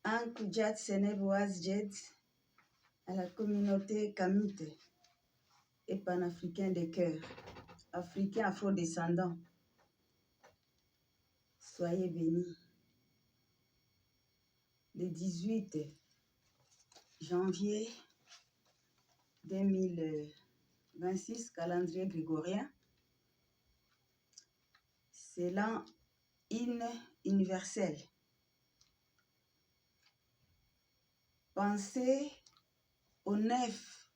Ankujat Seneboaz Jed à la communauté kamite et panafricain de cœur, africain afro-descendant. Soyez bénis. Le 18 janvier 2026, calendrier grégorien, c'est l'an universel. Pensez aux 9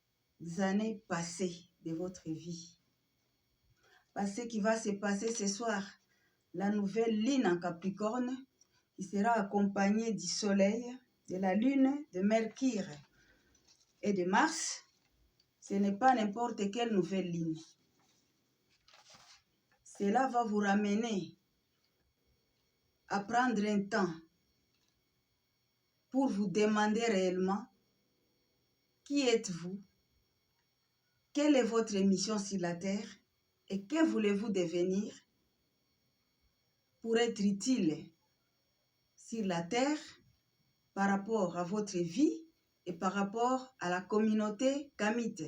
années passées de votre vie. Parce qui va se passer ce soir, la nouvelle lune en Capricorne, qui sera accompagnée du soleil, de la lune, de Mercure et de Mars. Ce n'est pas n'importe quelle nouvelle lune. Cela va vous ramener à prendre un temps pour vous demander réellement qui êtes-vous, quelle est votre mission sur la terre et que voulez-vous devenir pour être utile sur la terre par rapport à votre vie et par rapport à la communauté kamite.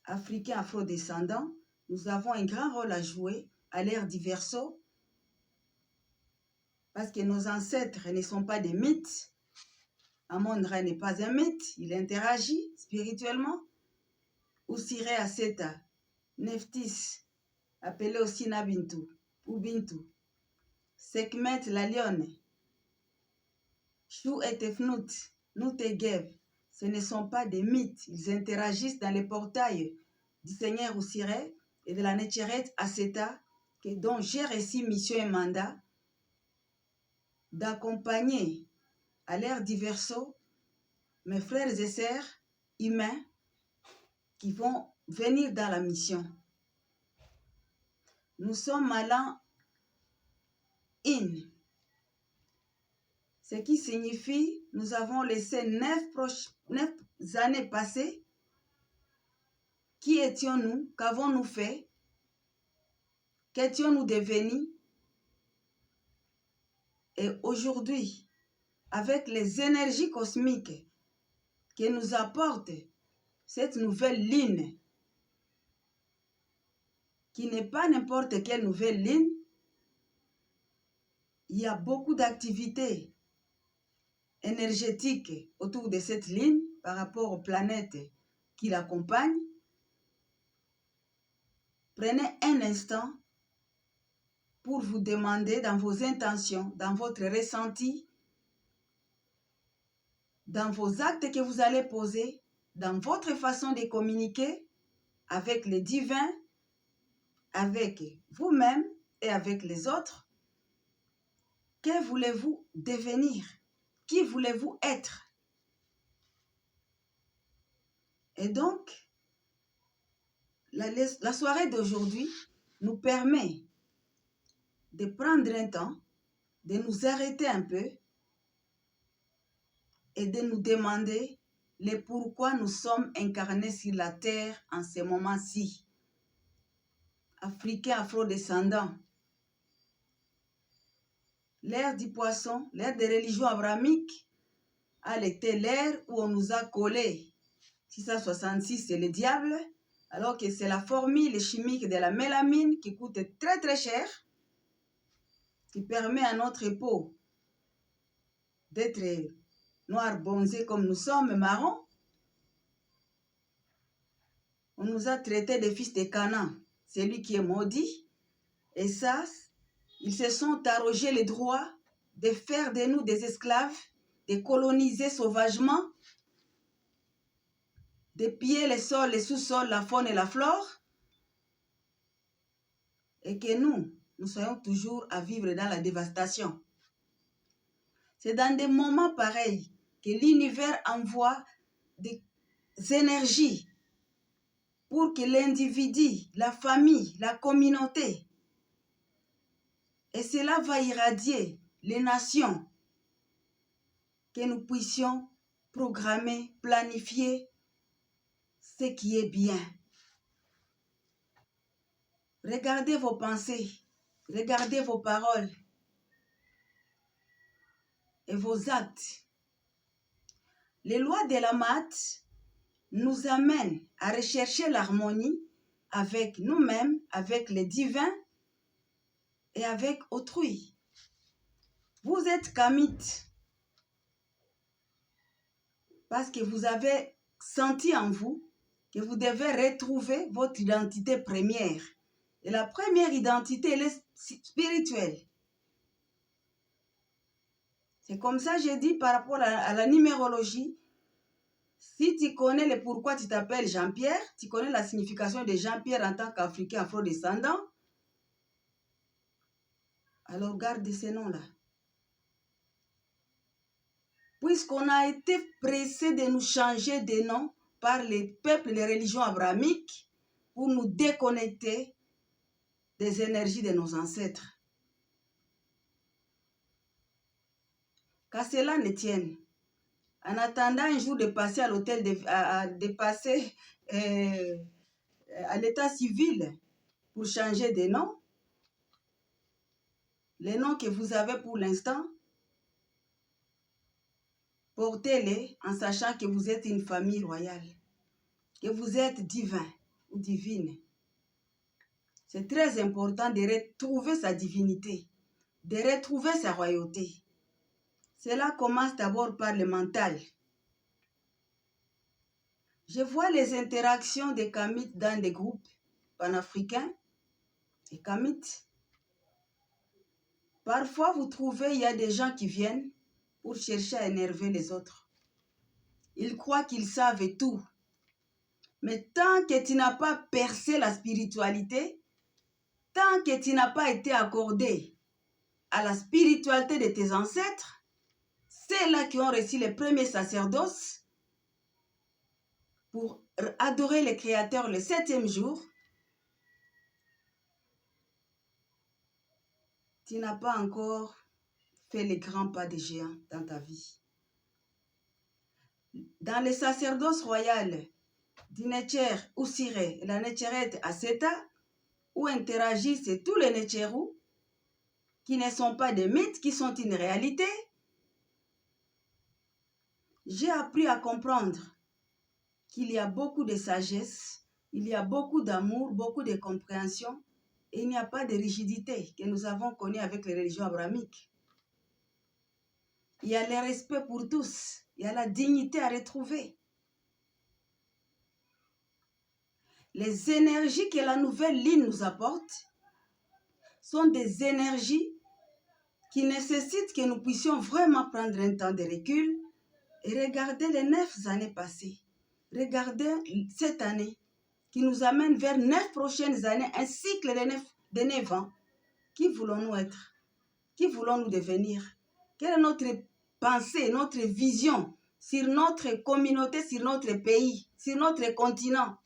Africains afro-descendants, nous avons un grand rôle à jouer à l'ère du Verseau parce que nos ancêtres ne sont pas des mythes. Amon-Ra n'est pas un mythe, il interagit spirituellement. Usire Aseta, Neftis, appelé aussi Nabintu ou Bintu, Sekhmet la lionne, Chou et Tefnout, Noutegev, ce ne sont pas des mythes, ils interagissent dans les portails du Seigneur Usire et de la Netcheret Aseta, dont j'ai reçu mission et mandat d'accompagner à l'ère du Verseau mes frères et sœurs humains qui vont venir dans la mission. Nous sommes à l'an In, ce qui signifie nous avons laissé 9 années passées. Qui étions-nous? Qu'avons-nous fait? Qu'étions-nous devenus? Et aujourd'hui, avec les énergies cosmiques que nous apporte cette nouvelle ligne, qui n'est pas n'importe quelle nouvelle ligne, il y a beaucoup d'activités énergétiques autour de cette ligne par rapport aux planètes qui l'accompagnent. Prenez un instant pour vous demander dans vos intentions, dans votre ressenti, dans vos actes que vous allez poser, dans votre façon de communiquer avec le divin, avec vous-même et avec les autres. Que voulez-vous devenir? Qui voulez-vous être? Et donc, la soirée d'aujourd'hui nous permet de prendre un temps, de nous arrêter un peu et de nous demander le pourquoi nous sommes incarnés sur la terre en ce moment-ci. Africains afro-descendants. L'ère du poisson, l'ère des religions abrahamiques, a été l'ère où on nous a collé 666, c'est le diable, alors que c'est la formule chimique de la mélamine qui coûte très très cher, qui permet à notre peau d'être noir bronzé comme nous sommes, marron. On nous a traités de fils de Canaan, celui qui est maudit. Et ça, ils se sont arrogés le droit de faire de nous des esclaves, de coloniser sauvagement, de piller les sols, les sous-sols, la faune et la flore. Et que nous soyons toujours à vivre dans la dévastation. C'est dans des moments pareils que l'univers envoie des énergies pour que l'individu, la famille, la communauté, et cela va irradier les nations, que nous puissions programmer, planifier ce qui est bien. Regardez vos pensées, regardez vos paroles et vos actes. Les lois de la maths nous amènent à rechercher l'harmonie avec nous-mêmes, avec les divins et avec autrui. Vous êtes kamite parce que vous avez senti en vous que vous devez retrouver votre identité première. Et la première identité, elle est spirituelle. C'est comme ça que j'ai dit par rapport à la numérologie. Si tu connais le pourquoi tu t'appelles Jean-Pierre, tu connais la signification de Jean-Pierre en tant qu'Africain afro-descendant, alors garde ces noms-là. Puisqu'on a été pressé de nous changer de nom par les peuples et les religions abrahamiques pour nous déconnecter des énergies de nos ancêtres. Qu'à cela ne tienne. En attendant un jour de passer à l'hôtel, de passer à l'état civil pour changer de nom, les noms que vous avez pour l'instant, portez-les en sachant que vous êtes une famille royale, que vous êtes divin ou divine. C'est très important de retrouver sa divinité, de retrouver sa royauté. Cela commence d'abord par le mental. Je vois les interactions des kamites dans des groupes panafricains et kamites. Parfois, vous trouvez, il y a des gens qui viennent pour chercher à énerver les autres. Ils croient qu'ils savent tout. Mais tant que tu n'as pas percé la spiritualité, tant que tu n'as pas été accordé à la spiritualité de tes ancêtres, ceux-là qui ont reçu les premiers sacerdoces pour adorer le Créateur le 7e jour, tu n'as pas encore fait les grands pas des géants dans ta vie. Dans les sacerdoces royales du Netcher ou Siré, la Netcheret Aseta, où interagissent tous les Netcherous, qui ne sont pas des mythes, qui sont une réalité, j'ai appris à comprendre qu'il y a beaucoup de sagesse, il y a beaucoup d'amour, beaucoup de compréhension, et il n'y a pas de rigidité que nous avons connue avec les religions abrahamiques. Il y a le respect pour tous, il y a la dignité à retrouver. Les énergies que la nouvelle ligne nous apporte sont des énergies qui nécessitent que nous puissions vraiment prendre un temps de recul et regarder les 9 années passées. Regardez cette année qui nous amène vers 9 prochaines années, un cycle de 9 ans. Qui voulons-nous être? Qui voulons-nous devenir? Quelle est notre pensée, notre vision sur notre communauté, sur notre pays, sur notre continent?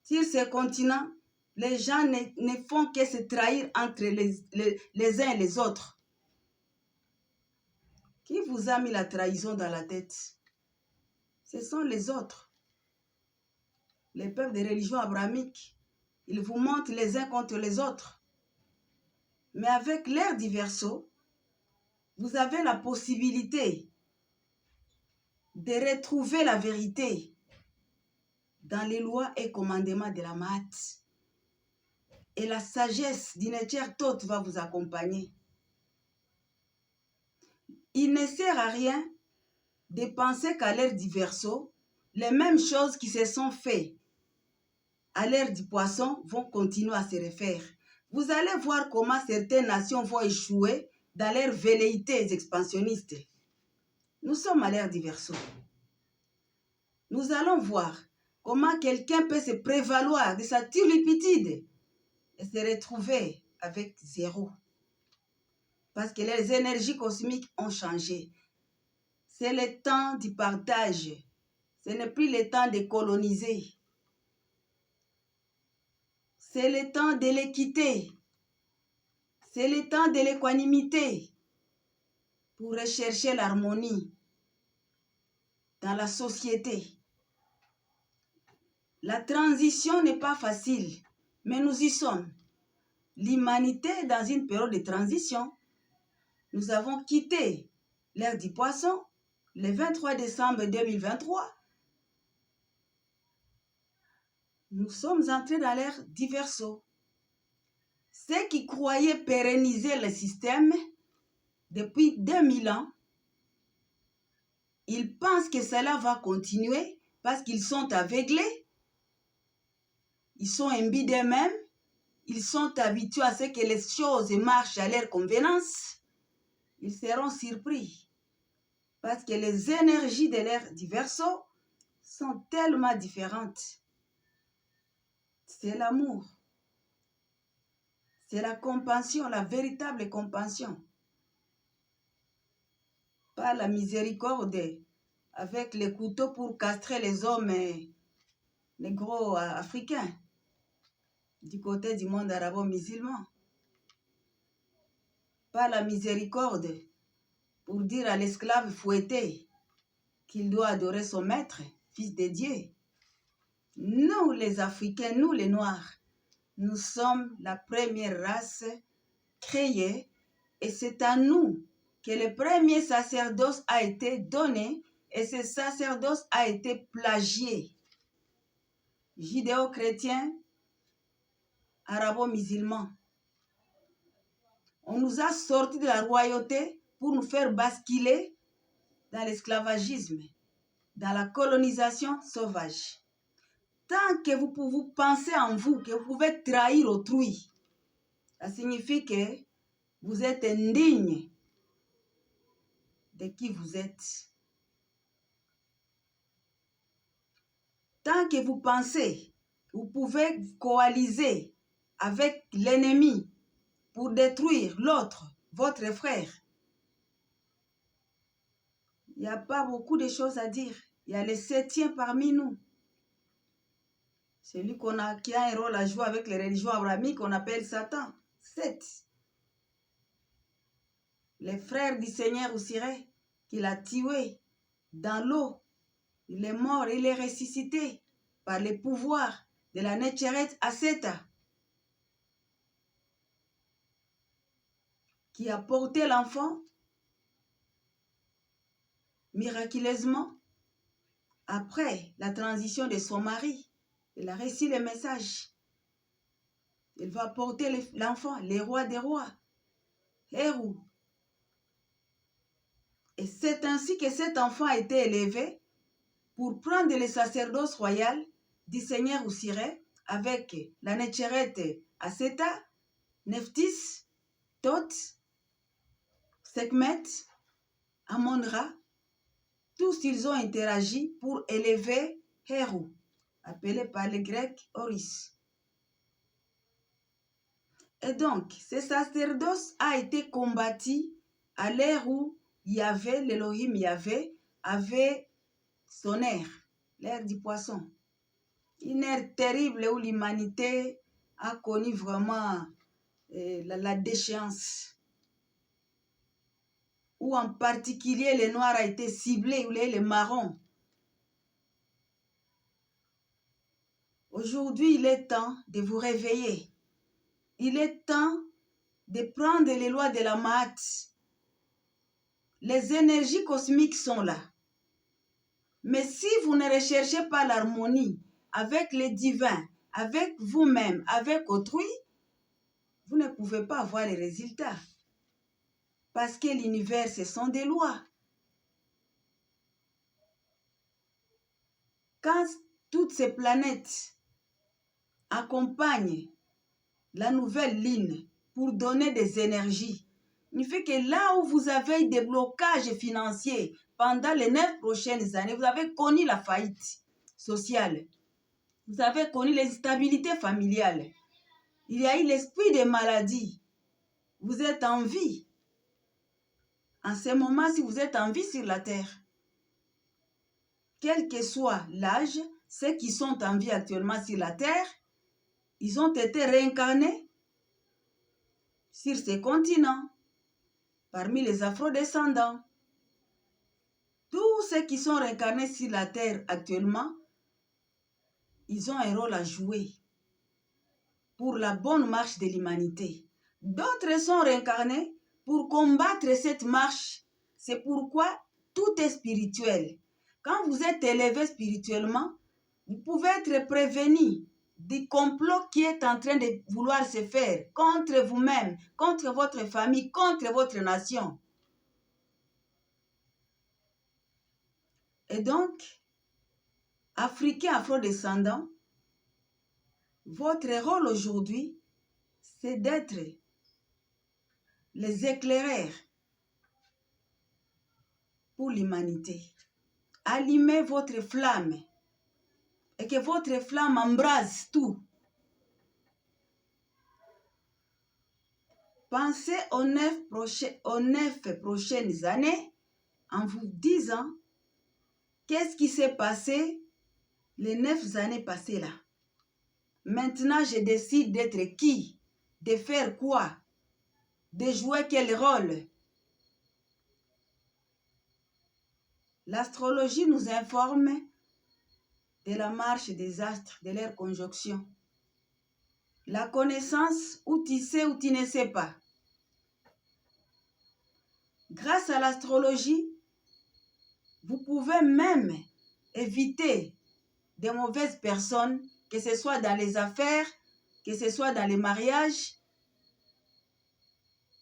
Sur ce continent, les gens ne font que se trahir entre les uns et les autres. Qui vous a mis la trahison dans la tête? Ce sont les autres. Les peuples des religions abrahamiques, ils vous montent les uns contre les autres. Mais avec l'ère du Verseau, vous avez la possibilité de retrouver la vérité dans les lois et commandements de la Maat. Et la sagesse d'Inetcher Tot va vous accompagner. Il ne sert à rien de penser qu'à l'ère du Verseau, les mêmes choses qui se sont faites à l'ère du Poisson vont continuer à se refaire. Vous allez voir comment certaines nations vont échouer dans leurs velléités expansionnistes. Nous sommes à l'ère du Verseau. Nous allons voir comment quelqu'un peut se prévaloir de sa turlupitude et se retrouver avec zéro. Parce que les énergies cosmiques ont changé. C'est le temps du partage. Ce n'est plus le temps de coloniser. C'est le temps de l'équité. C'est le temps de l'équanimité pour rechercher l'harmonie dans la société. La transition n'est pas facile, mais nous y sommes. L'humanité est dans une période de transition. Nous avons quitté l'ère du Poisson, le 23 décembre 2023, nous sommes entrés dans l'ère diverso. Ceux qui croyaient pérenniser le système depuis 2000 ans, ils pensent que cela va continuer parce qu'ils sont aveuglés, ils sont imbus d'eux-mêmes, ils sont habitués à ce que les choses marchent à leur convenance. Ils seront surpris parce que les énergies de l'ère diverso sont tellement différentes. C'est l'amour, c'est la compassion, la véritable compassion. Pas la miséricorde avec les couteaux pour castrer les hommes négro-africains du côté du monde arabo-musulman. Pas la miséricorde pour dire à l'esclave fouetté qu'il doit adorer son maître, fils de Dieu. Nous, les Africains, nous, les Noirs, nous sommes la première race créée et c'est à nous que le premier sacerdoce a été donné et ce sacerdoce a été plagié. Judéo-chrétien, arabo-musulman. On nous a sortis de la royauté pour nous faire basculer dans l'esclavagisme, dans la colonisation sauvage. Tant que vous pensez en vous, que vous pouvez trahir autrui, ça signifie que vous êtes indigne de qui vous êtes. Tant que vous pensez que vous pouvez coaliser avec l'ennemi pour détruire l'autre, votre frère, il n'y a pas beaucoup de choses à dire. Il y a le septième parmi nous. Celui qui a un rôle à jouer avec les religions abrahamiques, on appelle Satan. 7. Les frères du Seigneur Osiré, qu'il a tué dans l'eau. Il est mort, il est ressuscité par le pouvoir de la Nechereth Aseta, qui a porté l'enfant miraculeusement après la transition de son mari. Il a reçu le message. Il va porter l'enfant, le roi des rois, Hérou. Et c'est ainsi que cet enfant a été élevé pour prendre le sacerdoce royal du Seigneur Osiré avec la Nechereth Aseta, Nephthys, Thoth, Sekhmet, Amon-Ra. Tous ils ont interagi pour élever Hérou, appelé par les Grecs Horus. Et donc, ce sacerdoce a été combattu à l'ère où Yahvé, l'Elohim Yahvé, avait son ère, l'ère du poisson. Une ère terrible où l'humanité a connu vraiment la déchéance. Où en particulier le noir a été ciblé, ou les marrons. Aujourd'hui, il est temps de vous réveiller. Il est temps de prendre les lois de la Maat. Les énergies cosmiques sont là. Mais si vous ne recherchez pas l'harmonie avec les divins, avec vous-même, avec autrui, vous ne pouvez pas avoir les résultats. Parce que l'univers, ce sont des lois. Quand toutes ces planètes accompagnent la nouvelle ligne pour donner des énergies, il fait que là où vous avez des blocages financiers pendant les 9 prochaines années, vous avez connu la faillite sociale, vous avez connu l'instabilité familiale, il y a eu l'esprit des maladies, vous êtes en vie. En ce moment, si vous êtes en vie sur la terre, quel que soit l'âge, ceux qui sont en vie actuellement sur la terre, ils ont été réincarnés sur ces continents, parmi les afro-descendants. Tous ceux qui sont réincarnés sur la terre actuellement, ils ont un rôle à jouer pour la bonne marche de l'humanité. D'autres sont réincarnés pour combattre cette marche. C'est pourquoi tout est spirituel. Quand vous êtes élevé spirituellement, vous pouvez être prévenu du complot qui est en train de vouloir se faire contre vous-même, contre votre famille, contre votre nation. Et donc, Africains afro-descendants, votre rôle aujourd'hui, c'est d'être les éclaireurs pour l'humanité. Allumez votre flamme et que votre flamme embrase tout. Pensez aux 9 prochaines années en vous disant qu'est-ce qui s'est passé les 9 années passées là. Maintenant, je décide d'être qui, de faire quoi, de jouer quel rôle. L'astrologie nous informe de la marche des astres, de leur conjonction. La connaissance, où tu sais ou tu ne sais pas. Grâce à l'astrologie, vous pouvez même éviter de mauvaises personnes, que ce soit dans les affaires, que ce soit dans les mariages,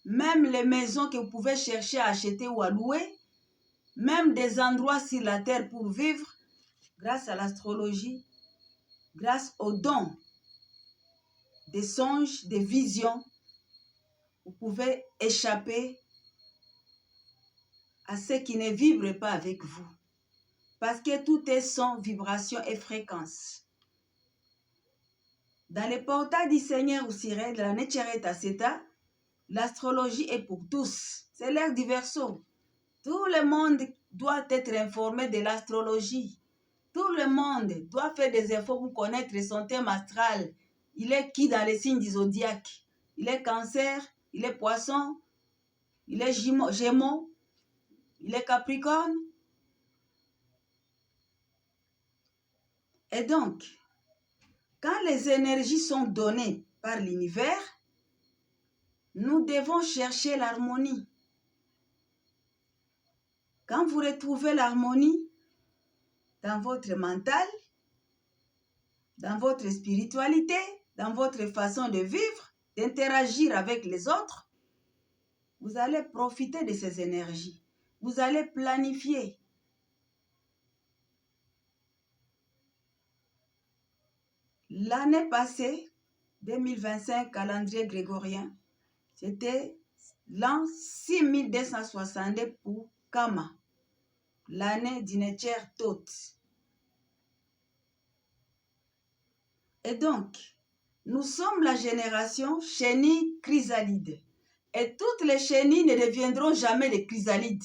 même les maisons que vous pouvez chercher à acheter ou à louer, même des endroits sur la terre pour vivre, grâce à l'astrologie, grâce aux dons, des songes, des visions, vous pouvez échapper à ceux qui ne vibrent pas avec vous. Parce que tout est son, vibration et fréquence. Dans les portails du Seigneur Osiré, de la Netzeret Aseta, l'astrologie est pour tous. C'est l'ère du Verseau. Tout le monde doit être informé de l'astrologie. Tout le monde doit faire des efforts pour connaître son thème astral. Il est qui dans les signes du zodiaque? Il est Cancer, il est Poisson, il est Gémeaux, il est Capricorne. Et donc, quand les énergies sont données par l'univers, nous devons chercher l'harmonie. Quand vous retrouvez l'harmonie dans votre mental, dans votre spiritualité, dans votre façon de vivre, d'interagir avec les autres, vous allez profiter de ces énergies. Vous allez planifier. L'année passée, 2025, calendrier grégorien, c'était l'an 6262 pour Kama, l'année d'Inetcher Tot. Et donc, nous sommes la génération chenille chrysalide. Et toutes les chenilles ne deviendront jamais des chrysalides.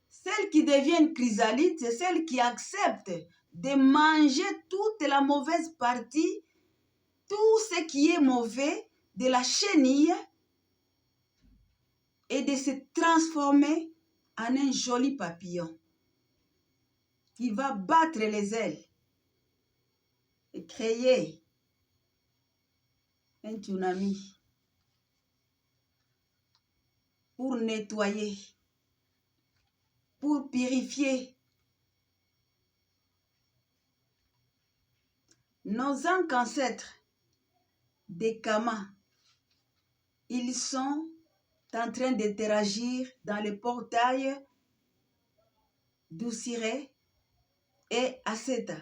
Celles qui deviennent chrysalides, c'est celles qui acceptent de manger toute la mauvaise partie, tout ce qui est mauvais de la chenille et de se transformer en un joli papillon qui va battre les ailes et créer un tsunami pour nettoyer, pour purifier. Nos ancêtres des Kamas, ils sont en train d'interagir dans le portail d'Osiré et Aseta.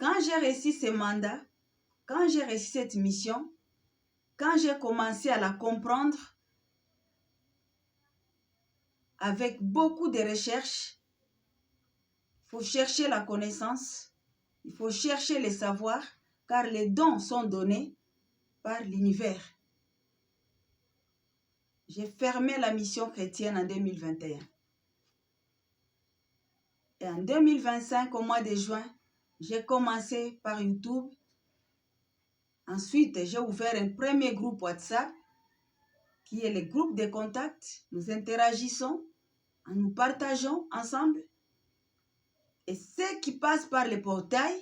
Quand j'ai reçu ce mandat, quand j'ai reçu cette mission, quand j'ai commencé à la comprendre avec beaucoup de recherches, il faut chercher la connaissance, il faut chercher les savoirs, car les dons sont donnés par l'univers. J'ai fermé la mission chrétienne en 2021. Et en 2025, au mois de juin, j'ai commencé par YouTube. Ensuite, j'ai ouvert un premier groupe WhatsApp qui est le groupe de contacts. Nous interagissons, nous partageons ensemble. Et ceux qui passent par le portail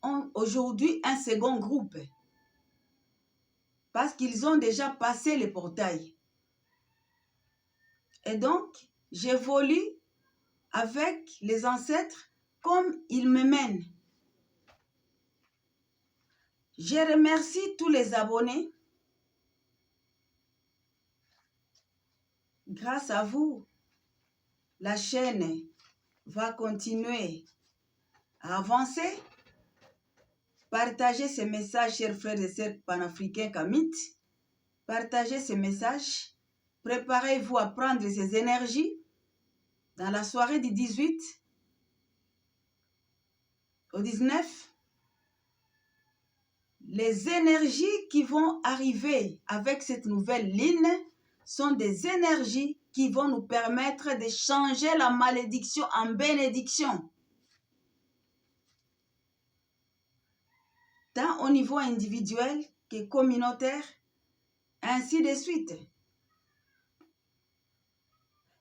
ont aujourd'hui un second groupe. Parce qu'ils ont déjà passé le portail. Et donc, j'évolue avec les ancêtres comme ils me mènent. Je remercie tous les abonnés. Grâce à vous, la chaîne va continuer à avancer. Partagez ce message, chers frères et sœurs panafricains kamites. Partagez ce message. Préparez-vous à prendre ces énergies dans la soirée du 18 au 19. Les énergies qui vont arriver avec cette nouvelle ligne sont des énergies qui vont nous permettre de changer la malédiction en bénédiction. Tant au niveau individuel que communautaire, ainsi de suite.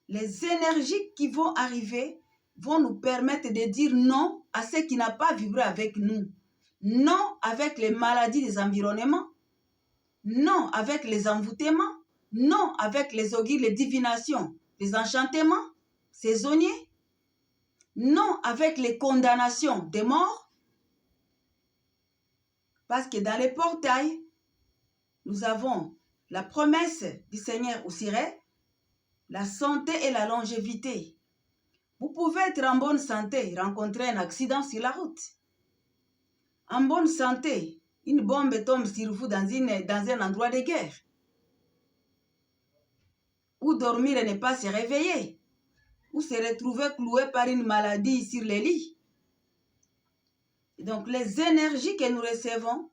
Les énergies qui vont arriver vont nous permettre de dire non à ce qui n'a pas vibré avec nous. Non avec les maladies des environnements. Non avec les envoûtements. Non avec les augures, les divinations, les enchantements saisonniers. Non avec les condamnations des morts. Parce que dans les portails, nous avons la promesse du Seigneur Oussiré, la santé et la longévité. Vous pouvez être en bonne santé, rencontrer un accident sur la route. En bonne santé, une bombe tombe sur vous dans un endroit de guerre. Ou dormir et ne pas se réveiller. Ou se retrouver cloué par une maladie sur les lits. Donc les énergies que nous recevons,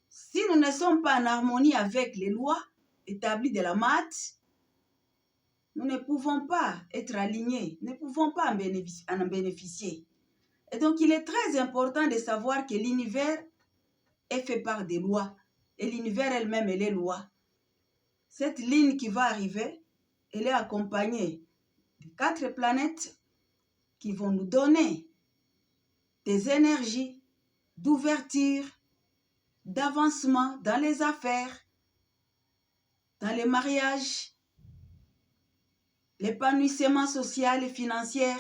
si nous ne sommes pas en harmonie avec les lois établies de la maths, nous ne pouvons pas être alignés, ne pouvons pas en bénéficier. Et donc, il est très important de savoir que l'univers est fait par des lois. Et l'univers elle-même, elle est loi. Cette ligne qui va arriver, elle est accompagnée de 4 planètes qui vont nous donner des énergies d'ouverture, d'avancement dans les affaires, dans les mariages, l'épanouissement social et financier.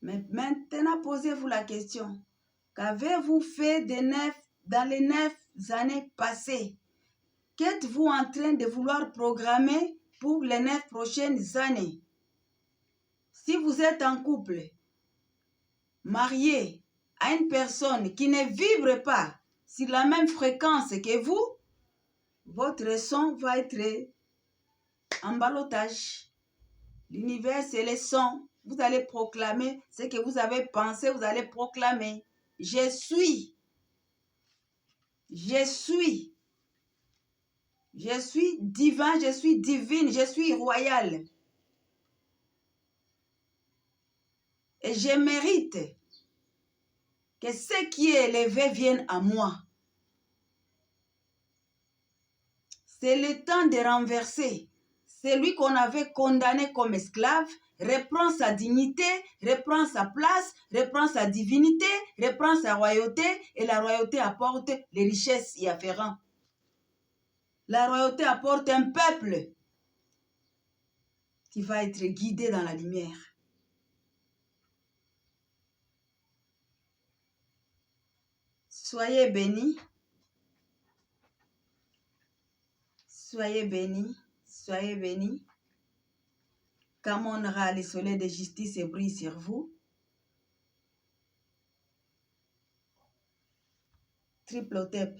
Mais maintenant, posez-vous la question. Qu'avez-vous fait dans les 9 années passées? Qu'êtes-vous en train de vouloir programmer pour les 9 prochaines années? Si vous êtes en couple, marié à une personne qui ne vibre pas sur la même fréquence que vous, votre son va être en ballottage. L'univers, c'est le son. Vous allez proclamer ce que vous avez pensé, vous allez proclamer. Je suis. Je suis. Je suis divin, je suis divine, je suis royale. Et je mérite que ce qui est élevé vienne à moi. C'est le temps de renverser. Celui qu'on avait condamné comme esclave reprend sa dignité, reprend sa place, reprend sa divinité, reprend sa royauté, et la royauté apporte les richesses y afférentes. La royauté apporte un peuple qui va être guidé dans la lumière. Soyez bénis. Soyez bénis. Soyez bénis. Qu'Amon-Ra, le soleil de justice, brille sur vous. Triple Otep.